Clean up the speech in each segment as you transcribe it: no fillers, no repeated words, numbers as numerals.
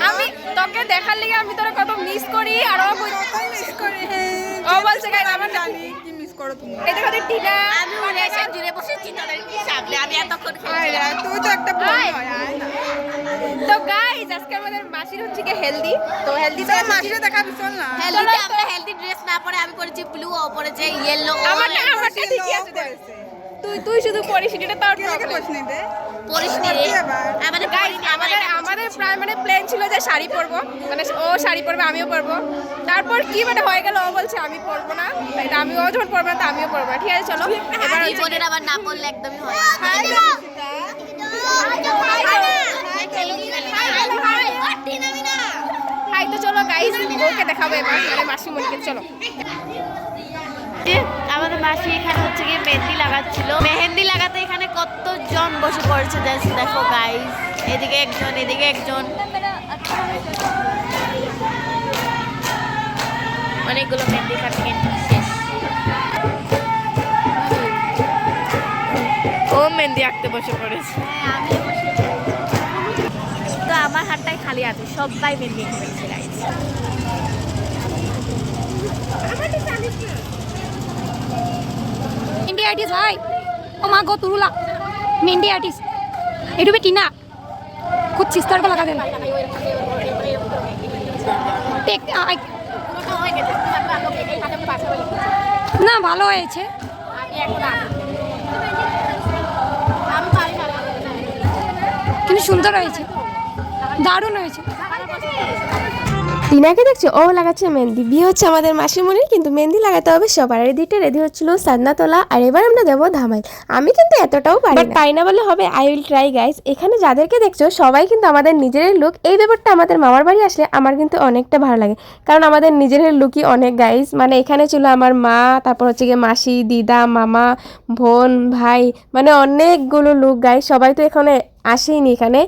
আমি তোকে দেখার লিগে আমি তোরে কত মিস করি আর ও মিস করি। ও বলছে গাইস আমার জানি কি মিস করো তুমি। এই দেখো টিনা আমি রেশন জুড়ে বসেছি তোদের কি সামনে আমি এতক্ষণ আয় তুই তো একটা বোন হয় আয় না। তো গাইস আজকে আমাদের মাসির হচ্ছে কি হেলদি, তো হেলদি তো মাসিরে দেখাবি চল না। হেলদি আমরা হেলদি ড্রেস না পরে আমি পরেছি ব্লু ও পরেছে ইয়েলো। আমারটা ঠিকই আছে দেখ। তুই শুধু পরিস এটা তোর প্রবলেম। পরিস নি আমাদের গাইস আমাদের প্রায় মানে প্ল্যান ছিল যে শাড়ি পরবো, মানে ও শাড়ি পরবে আমিও পরবো। তারপর কি মানে হয়ে গেল ও বলছে আমি পরবো না, এটা আমি ও যখন পরবো না তো আমিও পরবো না। ঠিক আছে চলো এবার বোনের আবার না পরলে একদমই হয় হাই। তো চলো গাইস ওকে দেখাবো এবার মানে মাসিমণিকে। চলো আমাদের মাসি এখানে হচ্ছে গিয়ে মেহেন্দি লাগাচ্ছিল। মেহেন্দি লাগাতে এখানে কতজন বসে পড়েছে দেখো গাইস, এদিকে একজন এদিকে একজন, অনেকগুলো মেহেন্দি কাটে কিন্তু শেষ। ও মেহেন্দি আঁকতে বসে পড়েছে। তো আমার হাতটাই খালি আছে, সবাই মেহেন্দি এঁকে ফেলছে গাইস। মেহেন্দি আর্টিস্ট ভাই ও মা গো তুরুলা মেহেন্দি আর্টিস্ট এটুবে টিনা খুব চিস্তার को लगा दे দেখ না ভালো হয়েছে কিন্তু সুন্দর হয়েছে, দারুণ হয়েছে। টিনাকে দেখছো ও লাগাচ্ছে মেহেন্দি। বিয়ে হচ্ছে আমাদের মাসিমণির, কিন্তু মেহেন্দি লাগাতে হবে সবার। আর এদিকটা রেডি হচ্ছিল সাদনা তোলা, আর এবার আমরা দেবো ধামাই। আমি কিন্তু এতটাও পারি না বলে হবে, আই উইল ট্রাই গাইস। এখানে যাদেরকে দেখছো সবাই কিন্তু আমাদের নিজের লুক। এই ব্যাপারটা আমাদের মামার বাড়ি আসলে আমার কিন্তু অনেকটা ভালো লাগে, কারণ আমাদের নিজের লুকই অনেক গাইস। মানে এখানে ছিল আমার মা, তারপর হচ্ছে গিয়ে মাসি, দিদা, মামা, বোন, ভাই, মানে অনেকগুলো লুক গাইস। সবাই তো এখানে আসেইনি। এখানে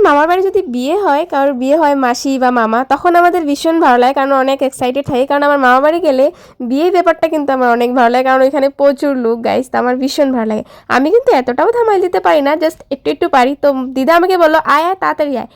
মামার বাড়ি যদি বিয়ে হয়, কারোর বিয়ে হয় মাসি বা মামা, তখন আমাদের ভীষণ ভালো লাগে, কারণ অনেক এক্সাইটেড থাকি। কারণ আমার মামা বাড়ি গেলে বিয়ের ব্যাপারটা কিন্তু আমার অনেক ভালো লাগে, কারণ ওইখানে প্রচুর লোক গাইস, তো আমার ভীষণ ভালো লাগে। আমি কিন্তু এতটাও ধামাইল দিতে পারি না, জাস্ট একটু একটু পারি। তো দিদা আমাকে বললো আয় আয় তাড়াতাড়ি আয়,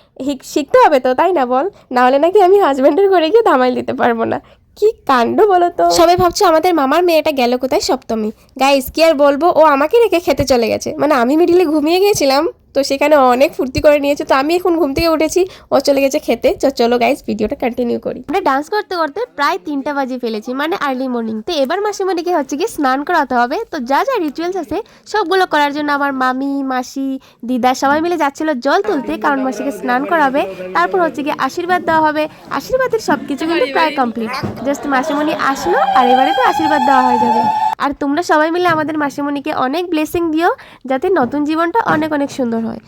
শিখতে হবে তো, তাই না বল, নাহলে নাকি আমি হাজব্যান্ডের ঘরে গিয়ে ধামাইল দিতে পারবো না। কি কাণ্ড বলো তো। সবাই ভাবছো আমাদের মামার মেয়েটা গেল কোথায় সপ্তমী। গাইস কি আর বলবো, ও আমাকে রেখে খেতে চলে গেছে। মানে আমি মিডিলে ঘুমিয়ে গিয়েছিলাম, তো সেখানে অনেক ফুর্তি করে নিয়েছে। তো আমি এখন ঘুম থেকে উঠেছি, ও চলে গেছে খেতে। চলো গাইস ভিডিওটা কন্টিনিউ করি। আমরা ডান্স করতে করতে প্রায় 3টা বাজে ফেলেছি, মানে আর্লি মর্নিং। তো এবার মাসিমণিকে হচ্ছে কি স্নান করাতে হবে। তো যা যা রিচুয়ালস আছে সবগুলো করার জন্য আমার মামি, মাসি, দিদা সবাই মিলে যাচ্ছিল জল তুলতে, কারণ মাসিকে স্নান করাবে। তারপর হচ্ছে কি আশীর্বাদ দেওয়া হবে। আশীর্বাদের সব কিছু কিন্তু প্রায় কমপ্লিট, জাস্ট মাসিমণি আসলো আর এবারে তো আশীর্বাদ দেওয়া হয়ে যাবে। আর তোমরা সবাই মিলে আমাদের মাসিমণিকে অনেক ব্লেসিং দিও, যাতে নতুন জীবনটা অনেক অনেক সুন্দর হয়।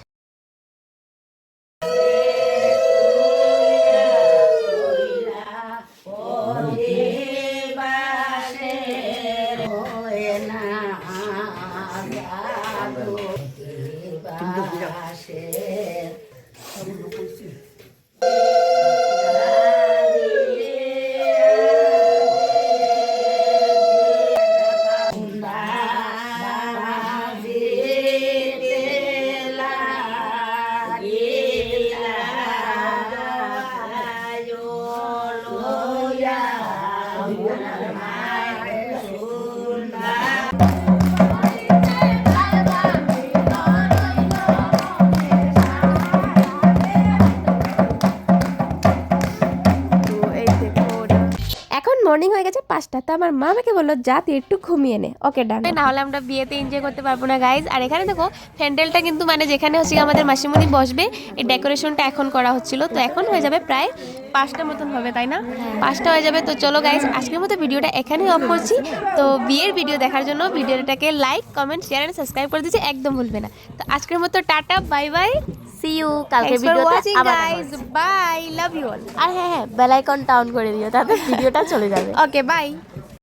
মর্নিং হয়ে গেছে 5টা। তো আমার মা আমাকে বললো যা তুই একটু ঘুমিয়ে নে। ওকে ডান, না হলে আমরা বিয়েতে এনজয় করতে পারবো না গাইজ। আর এখানে দেখো প্যান্ডেলটা কিন্তু মানে যেখানে হচ্ছে আমাদের মাসিমণি বসবে, এই ডেকোরেশনটা এখন করা হচ্ছিল। তো এখন হয়ে যাবে প্রায় 5টা মতন হবে, তাই না? 5টা হয়ে যাবে। তো চলো গাইজ আজকের মতো ভিডিওটা এখানেই অফ করছি। তো বিয়ের ভিডিও দেখার জন্য ভিডিওটাকে like, comment, share and subscribe করে দিচ্ছি, একদম ভুলবে না। তো আজকের মতো টাটা, বাই বাই, সি ইউ কালকে ভিডিওতে আবার guys, bye, love you all. আর হ্যাঁ বেল আইকনটা অন করে দিও, তাতে ভিডিওটা চলে যাবে। Okay bye.